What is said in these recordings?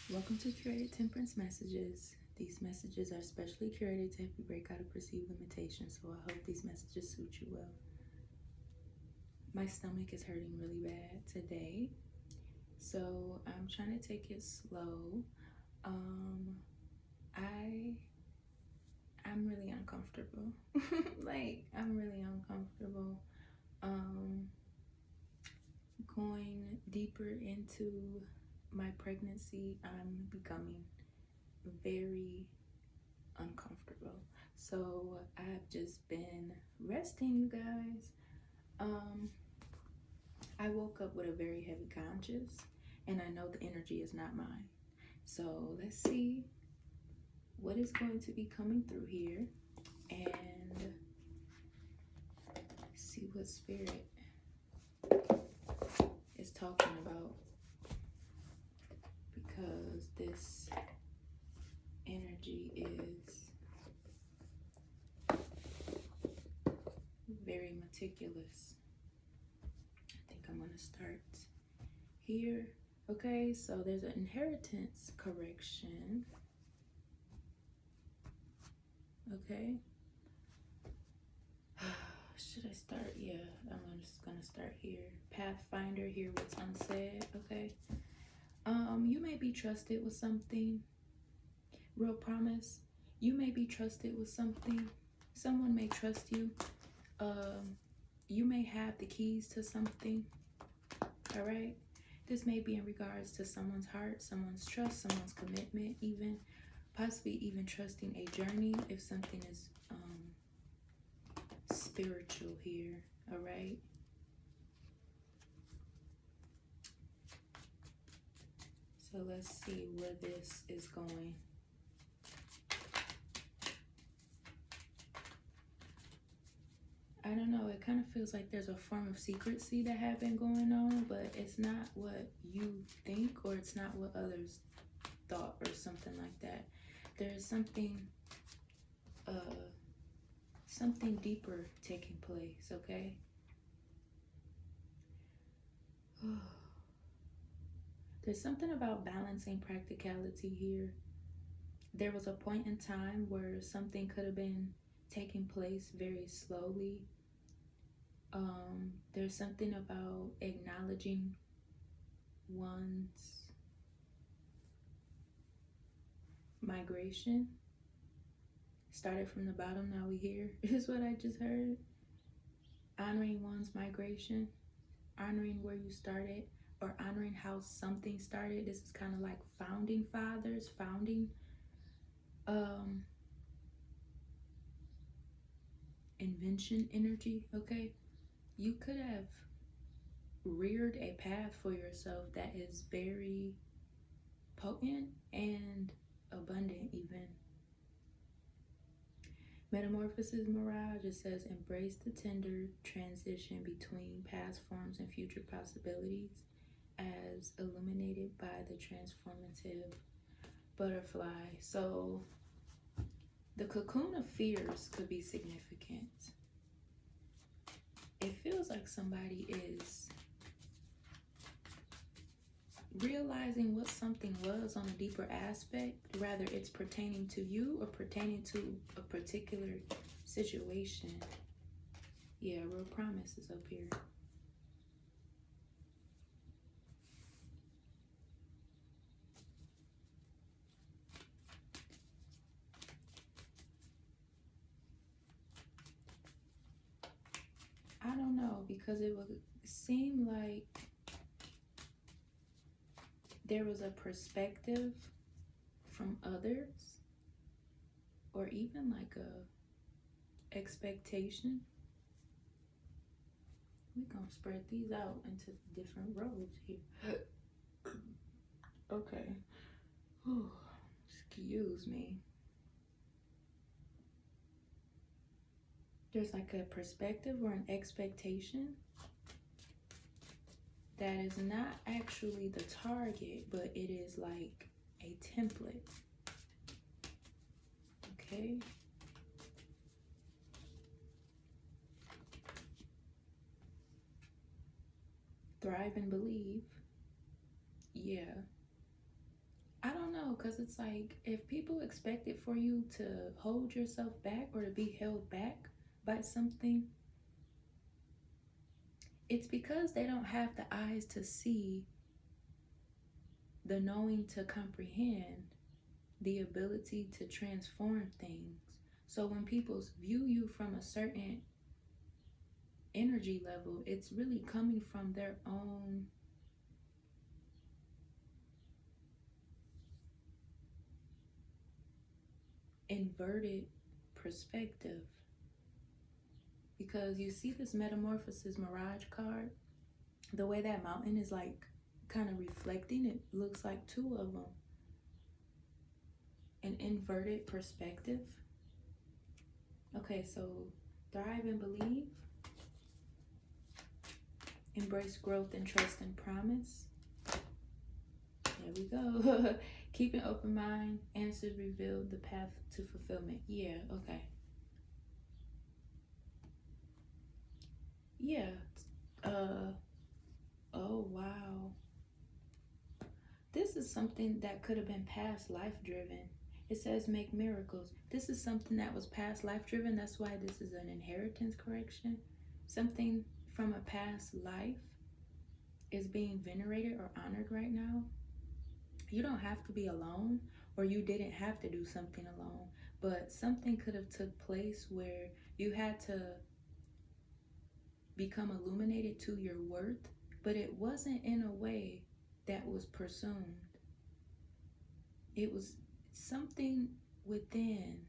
Welcome to Curated Temperance Messages. These messages are specially curated to help you break out of perceived limitations, so I hope these messages suit you well. My stomach is hurting really bad today, so I'm trying to take it slow. I'm really uncomfortable. I'm really uncomfortable. Going deeper into my pregnancy, I'm becoming very uncomfortable. So I've just been resting, you guys. I woke up with a very heavy conscience, and I know the energy is not mine. So let's see what is going to be coming through here and see what spirit is talking about, because this energy is very meticulous. I think I'm going to start here. Okay, so there's an inheritance correction. Okay. Should I start? Yeah, I'm just gonna start here. Pathfinder, hear what's unsaid. Okay. You may be trusted with something. Real promise. You may be trusted with something. Someone may trust you. You may have the keys to something. All right. This may be in regards to someone's heart, someone's trust, someone's commitment, even possibly even trusting a journey if something is spiritual here. All right. So let's see where this is going. I don't know, it kind of feels like there's a form of secrecy that have been going on, but it's not what you think, or it's not what others thought, or something like that. There's something deeper taking place, okay? There's something about balancing practicality here. There was a point in time where something could have been taking place very slowly. There's something about acknowledging one's migration. Started from the bottom, now we here, is what I just heard. Honoring one's migration, honoring where you started, or honoring how something started. This is kind of like founding fathers, founding invention energy, okay? You could have reared a path for yourself that is very potent and abundant even. Metamorphosis Mirage, it says embrace the tender transition between past forms and future possibilities as illuminated by the transformative butterfly. So the cocoon of fears could be significant. It feels like somebody is realizing what something was on a deeper aspect, rather it's pertaining to you or pertaining to a particular situation. Yeah, real promise is up here. I don't know, because it would seem like there was a perspective from others, or even like a expectation. We're gonna spread these out into different rows here. Okay. Whew. Excuse me. There's like a perspective or an expectation that is not actually the target, but it is like a template. Okay. Thrive and believe. Yeah. know, because it's like if people expect it for you to hold yourself back or to be held back by something, it's because they don't have the eyes to see, the knowing to comprehend, the ability to transform things. So when people view you from a certain energy level, it's really coming from their own inverted perspective. Because you see this metamorphosis mirage card, the way that mountain is like kind of reflecting, it looks like two of them. An inverted perspective. Okay, so thrive and believe. Embrace growth and trust and promise. There we go. Keep an open mind. Answers reveal the path to fulfillment. Yeah, okay. Yeah. Oh, wow. This is something that could have been past life driven. It says make miracles. This is something that was past life driven. That's why this is an inheritance correction. Something from a past life is being venerated or honored right now. You don't have to be alone, or you didn't have to do something alone, but something could have took place where you had to become illuminated to your worth, but it wasn't in a way that was presumed. It was something within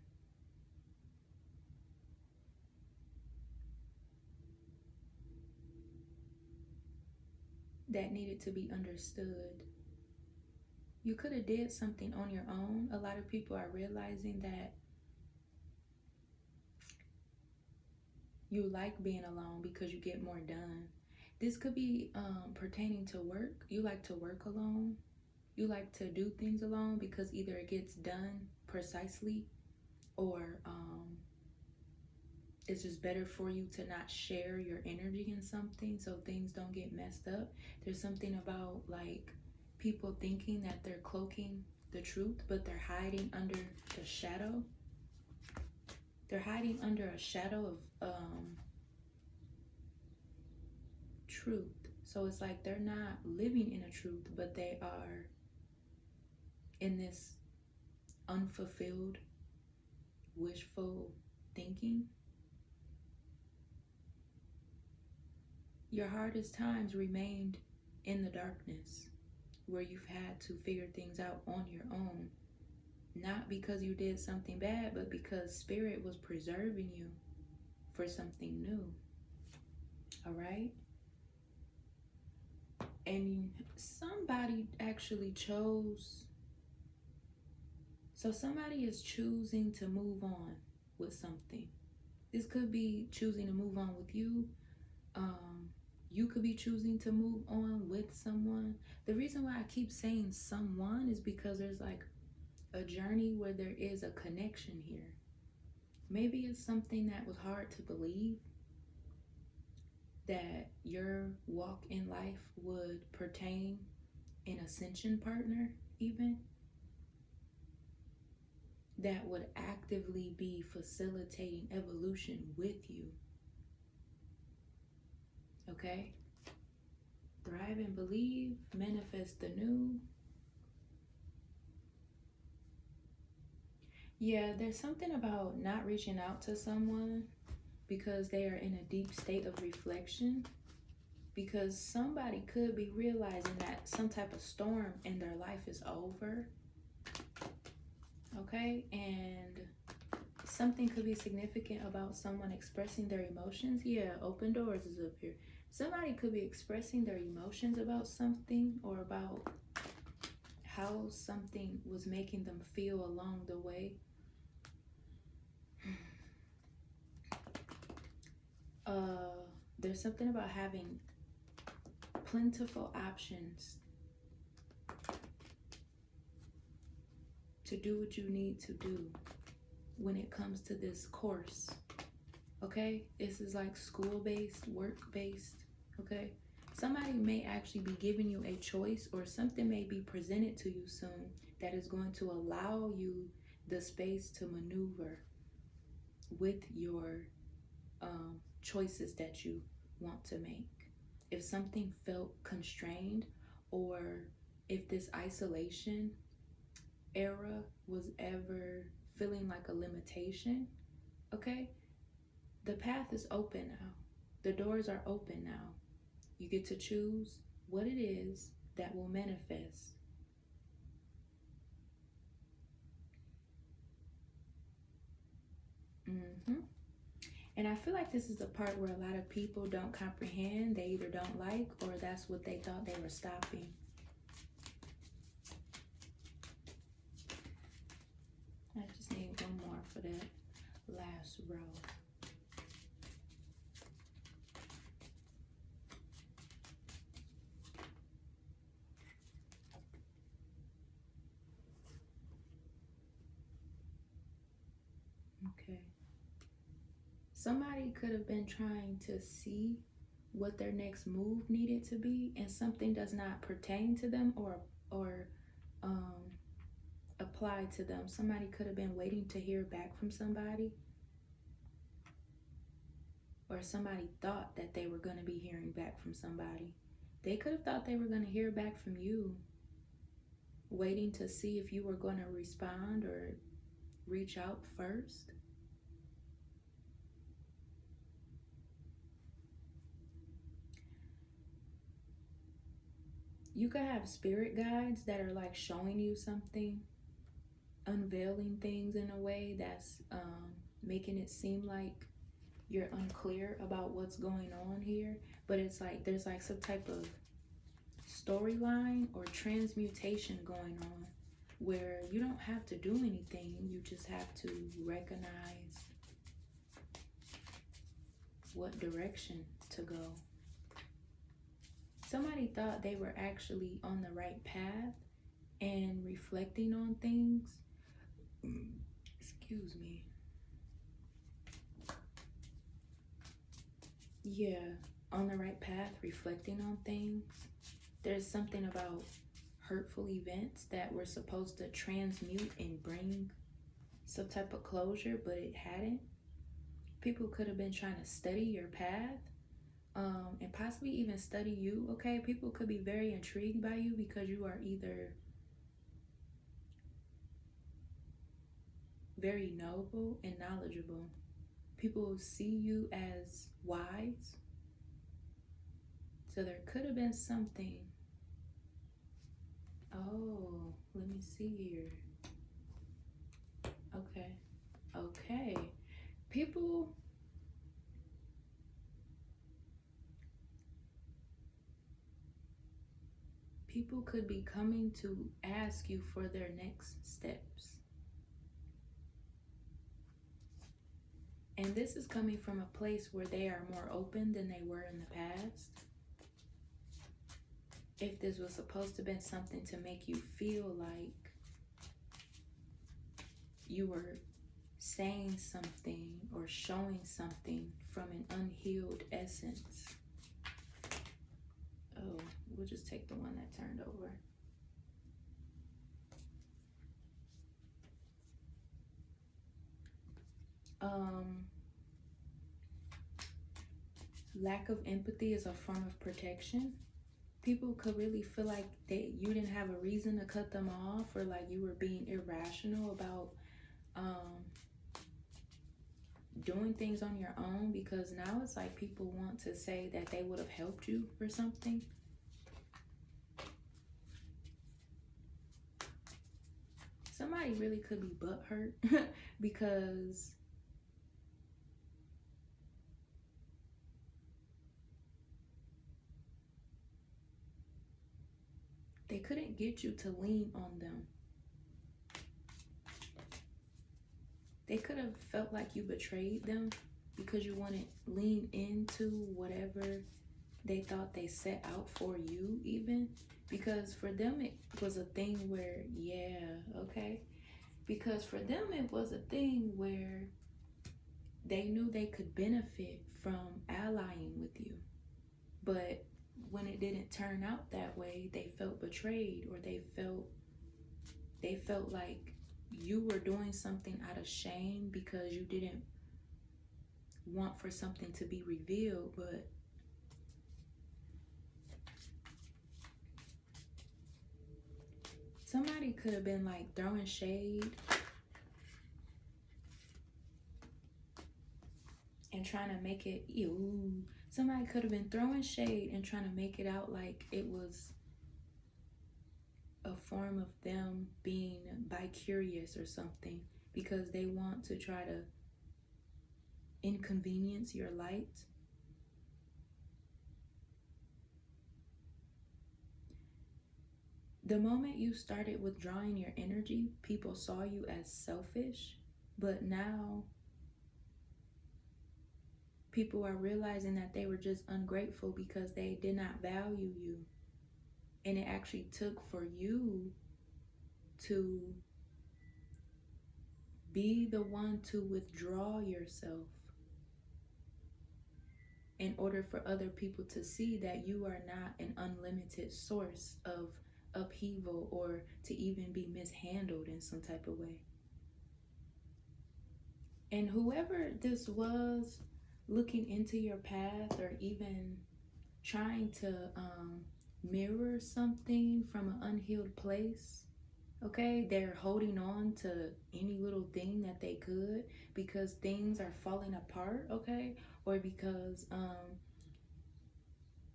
that needed to be understood. You could have did something on your own. A lot of people are realizing that you like being alone because you get more done. This could be pertaining to work. You like to work alone. You like to do things alone because either it gets done precisely, or it's just better for you to not share your energy in something so things don't get messed up. There's something about like people thinking that they're cloaking the truth, but they're hiding under the shadow. They're hiding under a shadow of truth. So it's like they're not living in a truth, but they are in this unfulfilled, wishful thinking. Your hardest times remained in the darkness, where you've had to figure things out on your own. Not because you did something bad, but because Spirit was preserving you for something new. All right? And somebody actually chose. So somebody is choosing to move on with something. This could be choosing to move on with you. You could be choosing to move on with someone. The reason why I keep saying someone is because there's like a journey where there is a connection here. Maybe it's something that was hard to believe, that your walk in life would pertain an ascension partner, even that would actively be facilitating evolution with you. Okay? Thrive and believe, manifest the new. Yeah, there's something about not reaching out to someone because they are in a deep state of reflection, because somebody could be realizing that some type of storm in their life is over. Okay? And something could be significant about someone expressing their emotions. Yeah, open doors is up here. Somebody could be expressing their emotions about something, or about how something was making them feel along the way. There's something about having plentiful options to do what you need to do when it comes to this course. Okay, this is like school-based, work-based. Okay, Somebody may actually be giving you a choice, or something may be presented to you soon that is going to allow you the space to maneuver with your choices that you want to make. If something felt constrained, or if this isolation era was ever feeling like a limitation, okay, the path is open now. The doors are open now. You get to choose what it is that will manifest. And I feel like this is the part where a lot of people don't comprehend. They either don't like, or that's what they thought they were stopping. I just need one more for that last row. Okay. Somebody could have been trying to see what their next move needed to be, and something does not pertain to them or apply to them. Somebody could have been waiting to hear back from somebody, or somebody thought that they were going to be hearing back from somebody. They could have thought they were going to hear back from you, waiting to see if you were going to respond or reach out first. You could have spirit guides that are like showing you something, unveiling things in a way that's making it seem like you're unclear about what's going on here. But it's like there's like some type of storyline or transmutation going on where you don't have to do anything. You just have to recognize what direction to go. Somebody thought they were actually on the right path and reflecting on things. Excuse me. Yeah, on the right path, reflecting on things. There's something about hurtful events that were supposed to transmute and bring some type of closure, but it hadn't. People could have been trying to study your path. And possibly even study you, okay? People could be very intrigued by you because you are either very noble and knowledgeable. People see you as wise. So there could have been something. Oh, let me see here. Okay. People could be coming to ask you for their next steps. And this is coming from a place where they are more open than they were in the past. If this was supposed to have been something to make you feel like you were saying something or showing something from an unhealed essence. Oh, we'll just take the one that turned over. Lack of empathy is a form of protection. People could really feel like you didn't have a reason to cut them off, or like you were being irrational about doing things on your own, because now it's like people want to say that they would have helped you or something. Somebody really could be butthurt because they couldn't get you to lean on them. They could have felt like you betrayed them because you wouldn't lean into whatever they thought they set out for you, even. Because for them, it was a thing where, because for them, it was a thing where they knew they could benefit from allying with you. But when it didn't turn out that way, they felt betrayed, or they felt like you were doing something out of shame because you didn't want for something to be revealed. But somebody could have been like throwing shade and trying to make it, ew. Somebody could have been throwing shade and trying to make it out like it was a form of them being bi-curious or something, because they want to try to inconvenience your light. The moment you started withdrawing your energy, people saw you as selfish, but now people are realizing that they were just ungrateful because they did not value you. And it actually took for you to be the one to withdraw yourself in order for other people to see that you are not an unlimited source of upheaval, or to even be mishandled in some type of way. And whoever this was looking into your path, or even trying to mirror something from an unhealed place, okay, they're holding on to any little thing that they could because things are falling apart, okay, or because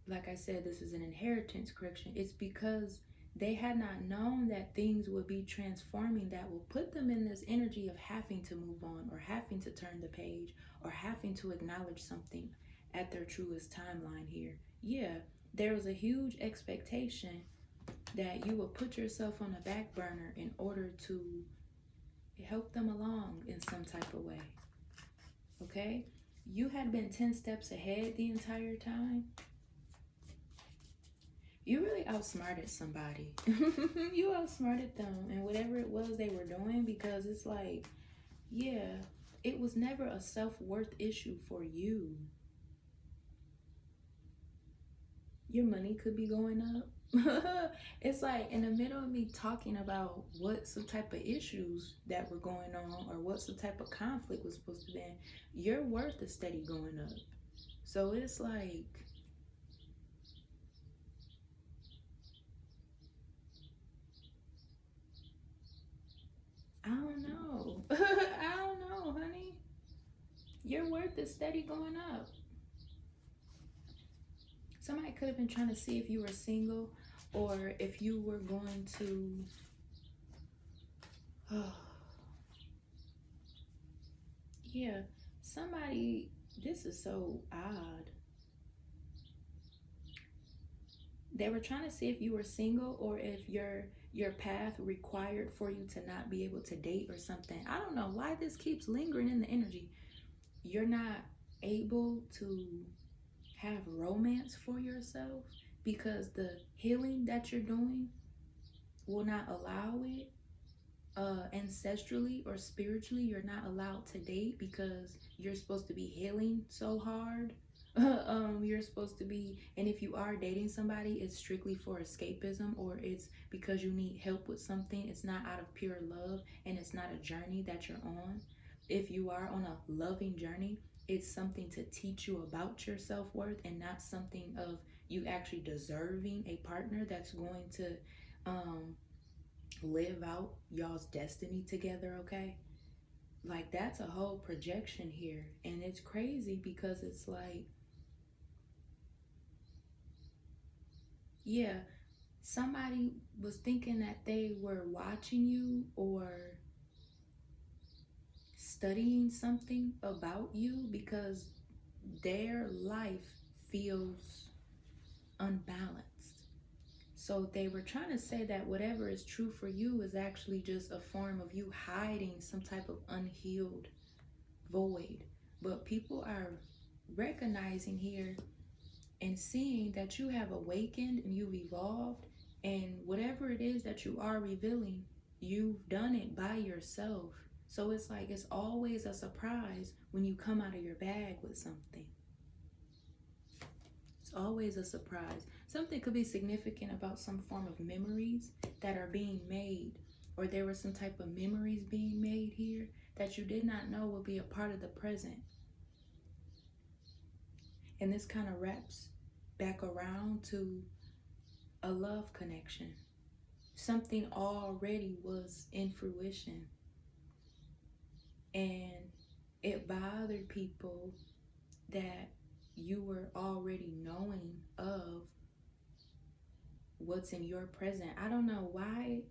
like I said, this is an inheritance correction. It's because they had not known that things would be transforming, that will put them in this energy of having to move on, or having to turn the page, or having to acknowledge something at their truest timeline here. Yeah, there was a huge expectation that you will put yourself on the back burner in order to help them along in some type of way. Okay? You had been 10 steps ahead the entire time. You really outsmarted somebody. You outsmarted them and whatever it was they were doing, because it's like, yeah, it was never a self-worth issue for you. Your money could be going up. It's like in the middle of me talking about what's the type of issues that were going on, or what's the type of conflict was supposed to be in, your worth is steady going up. So it's like, I don't know. I don't know, honey. Your worth is steady going up. Somebody could have been trying to see if you were single, or if you were going to yeah, somebody, this is so odd. They were trying to see if you were single, or if your path required for you to not be able to date or something. I don't know why this keeps lingering in the energy. You're not able to have romance for yourself because the healing that you're doing will not allow it. Ancestrally or spiritually, you're not allowed to date because you're supposed to be healing so hard. You're supposed to be, and if you are dating somebody, it's strictly for escapism, or it's because you need help with something. It's not out of pure love, and it's not a journey that you're on. If you are on a loving journey, it's something to teach you about your self-worth, and not something of you actually deserving a partner that's going to live out y'all's destiny together, okay? Like, that's a whole projection here, and it's crazy because it's like, yeah, somebody was thinking that they were watching you or studying something about you because their life feels unbalanced. So they were trying to say that whatever is true for you is actually just a form of you hiding some type of unhealed void. But people are recognizing here and seeing that you have awakened and you've evolved, and whatever it is that you are revealing, you've done it by yourself. So it's like, it's always a surprise when you come out of your bag with something. always a surprise. Something could be significant about some form of memories that are being made, or there was some type of memories being made here that you did not know would be a part of the present. And this kind of wraps back around to a love connection. Something already was in fruition, and it bothered people that you were already knowing of what's in your present. I don't know why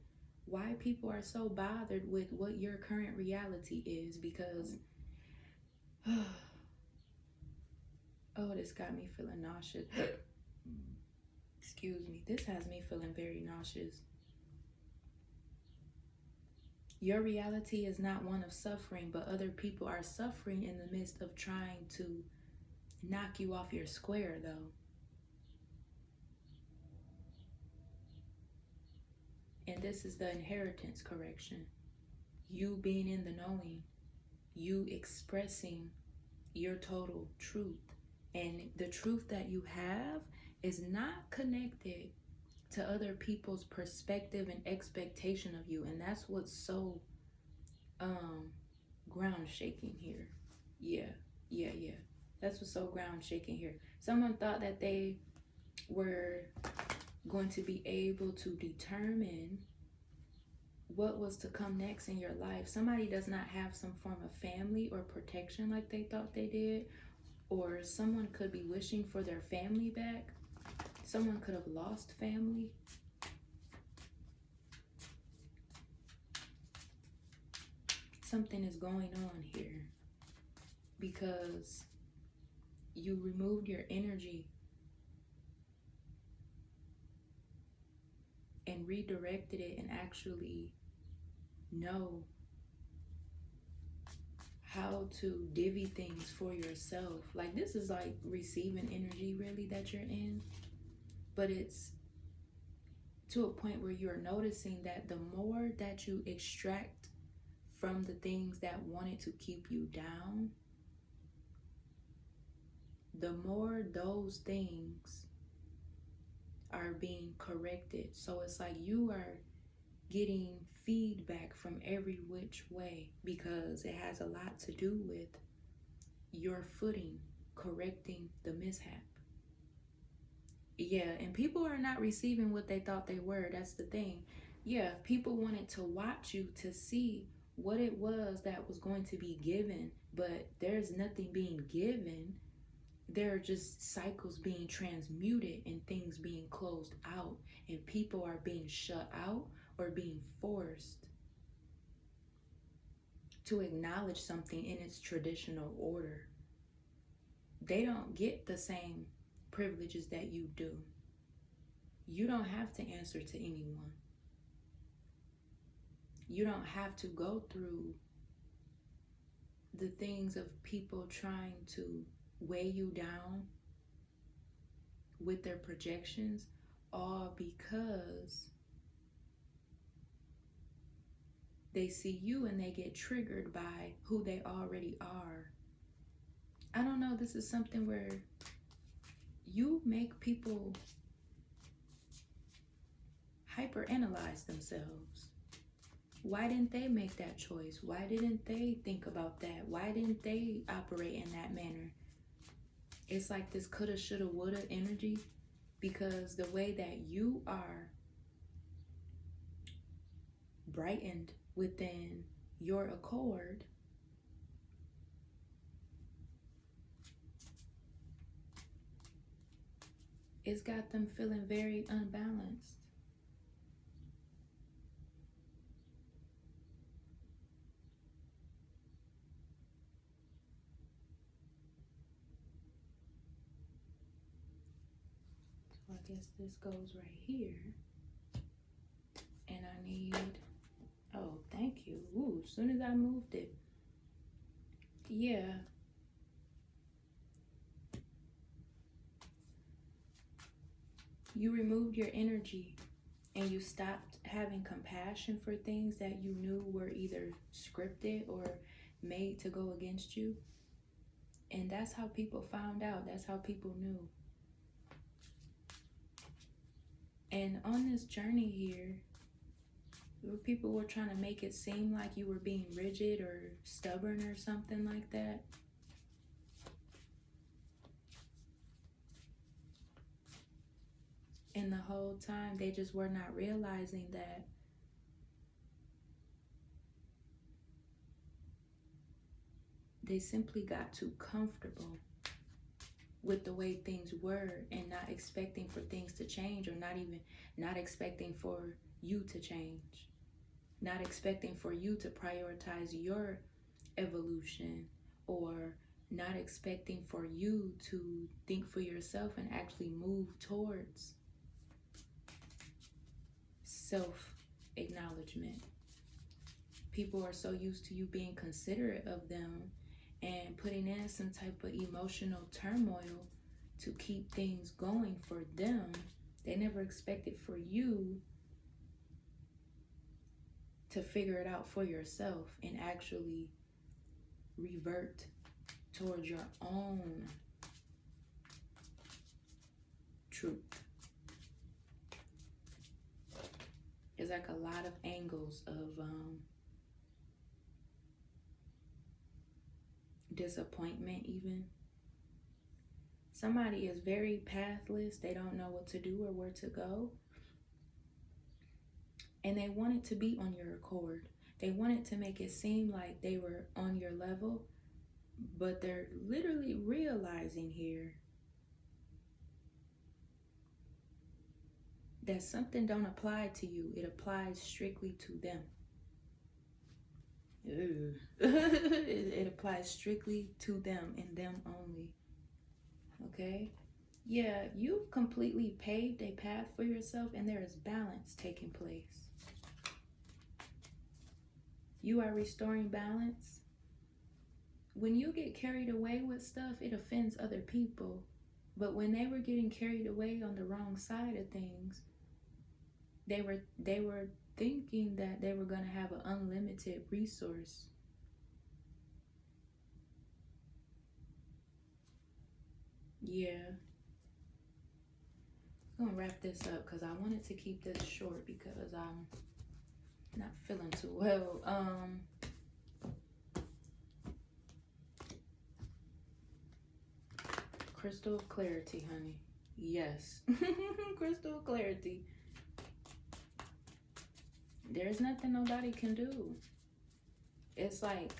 people are so bothered with what your current reality is, because oh, this got me feeling nauseous. Excuse me. This has me feeling very nauseous. Your reality is not one of suffering, but other people are suffering in the midst of trying to knock you off your square, though. And this is the inheritance correction. You being in the knowing, you expressing your total truth. And the truth that you have is not connected to other people's perspective and expectation of you. And that's what's so ground shaking here. Yeah. That's what's so ground shaking here. Someone thought that they were going to be able to determine what was to come next in your life. Somebody does not have some form of family or protection like they thought they did, or someone could be wishing for their family back. Someone could have lost family. Something is going on here because you removed your energy and redirected it and actually know how to divvy things for yourself. Like, this is like receiving energy really that you're in, but it's to a point where you're noticing that the more that you extract from the things that wanted to keep you down, the more those things are being corrected. So it's like you are getting feedback from every which way, because it has a lot to do with your footing, correcting the mishap. Yeah, and people are not receiving what they thought they were. That's the thing. Yeah, people wanted to watch you to see what it was that was going to be given, but there's nothing being given. There are just cycles being transmuted and things being closed out, and people are being shut out or being forced to acknowledge something in its traditional order. They don't get the same privileges that you do. You don't have to answer to anyone. You don't have to go through the things of people trying to weigh you down with their projections, all because they see you and they get triggered by who they already are. I don't know, this is something where you make people hyperanalyze themselves. Why didn't they make that choice? Why didn't they think about that? Why didn't they operate in that manner? It's like this coulda, shoulda, woulda energy, because the way that you are brightened within your accord, it's got them feeling very unbalanced. So I guess this goes right here. And I need, oh, thank you. Ooh, as soon as I moved it. Yeah. You removed your energy and you stopped having compassion for things that you knew were either scripted or made to go against you. And that's how people found out. That's how people knew. And on this journey here, people were trying to make it seem like you were being rigid or stubborn or something like that. And the whole time, they just were not realizing that they simply got too comfortable with the way things were and not expecting for things to change, or not expecting for you to change, not expecting for you to prioritize your evolution, or not expecting for you to think for yourself and actually move towards self-acknowledgement. People are so used to you being considerate of them and putting in some type of emotional turmoil to keep things going for them. They never expected for you to figure it out for yourself and actually revert towards your own truth. There's like a lot of angles of disappointment even. Somebody is very pathless. They don't know what to do or where to go. And they want it to be on your accord. They wanted to make it seem like they were on your level, but they're literally realizing here that something don't apply to you. It applies strictly to them. It applies strictly to them and them only. Okay? Yeah, you've completely paved a path for yourself, and there is balance taking place. You are restoring balance. When you get carried away with stuff, it offends other people. But when they were getting carried away on the wrong side of things, they were thinking that they were going to have an unlimited resource. Yeah. I'm going to wrap this up because I wanted to keep this short because I'm not feeling too well. Crystal clarity, honey. Yes. Crystal clarity. There's nothing nobody can do. It's like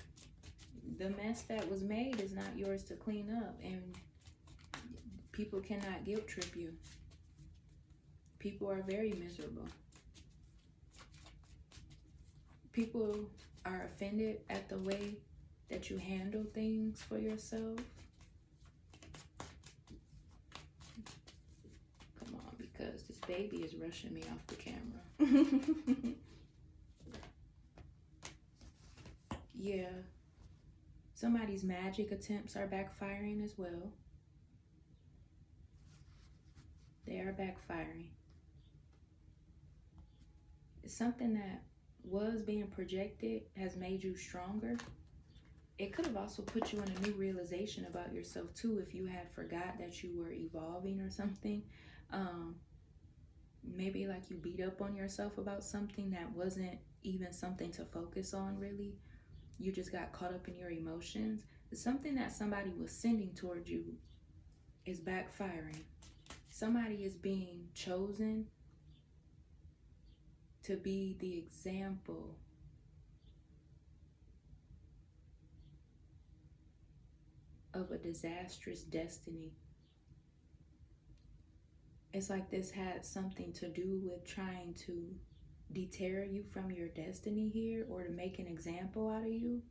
the mess that was made is not yours to clean up, and people cannot guilt trip you. People are very miserable. People are offended at the way that you handle things for yourself. Come on, because this baby is rushing me off the camera. Yeah. Somebody's magic attempts are backfiring as well. They are backfiring. Something that was being projected has made you stronger. It could have also put you in a new realization about yourself too, if you had forgot that you were evolving or something. Maybe like you beat up on yourself about something that wasn't even something to focus on really. You just got caught up in your emotions. Something that somebody was sending towards you is backfiring. Somebody is being chosen to be the example of a disastrous destiny. It's like this had something to do with trying to deter you from your destiny here, or to make an example out of you.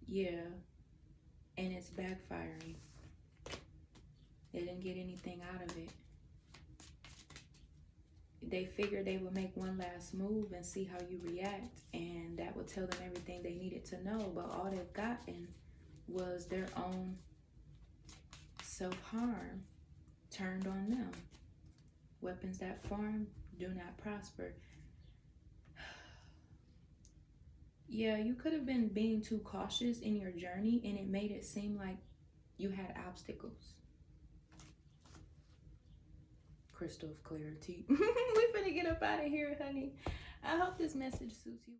Yeah, and it's backfiring. They didn't get anything out of it. They figured they would make one last move and see how you react, and that would tell them everything they needed to know, but all they've gotten was their own self-harm turned on them. Weapons that form do not prosper. Yeah, you could have been being too cautious in your journey, and it made it seem like you had obstacles. crystal of clarity. We finna get up out of here, honey. I hope this message suits you.